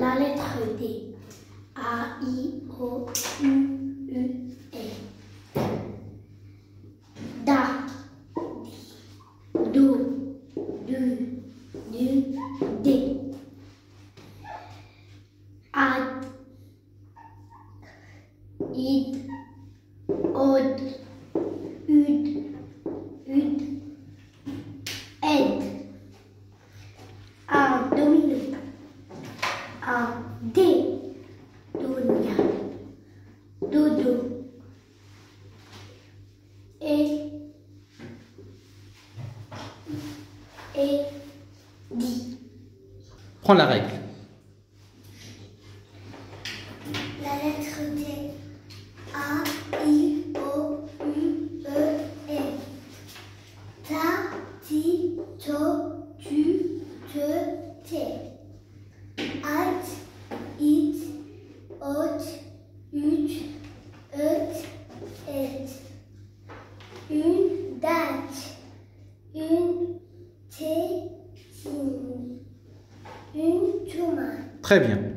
La lettre D. A, I, O, U, E. Da. Do. Du. D. Ad. Id. Od. Ud. Ed. A, domino. A, D. Dunia. Dodo. Di. Prends la règle. La lettre D. A, I, O, U, E. Ta, ti, to, tu, te. At, it, ot, ut, et. Une date. Une thé. Une tomate. Très bien.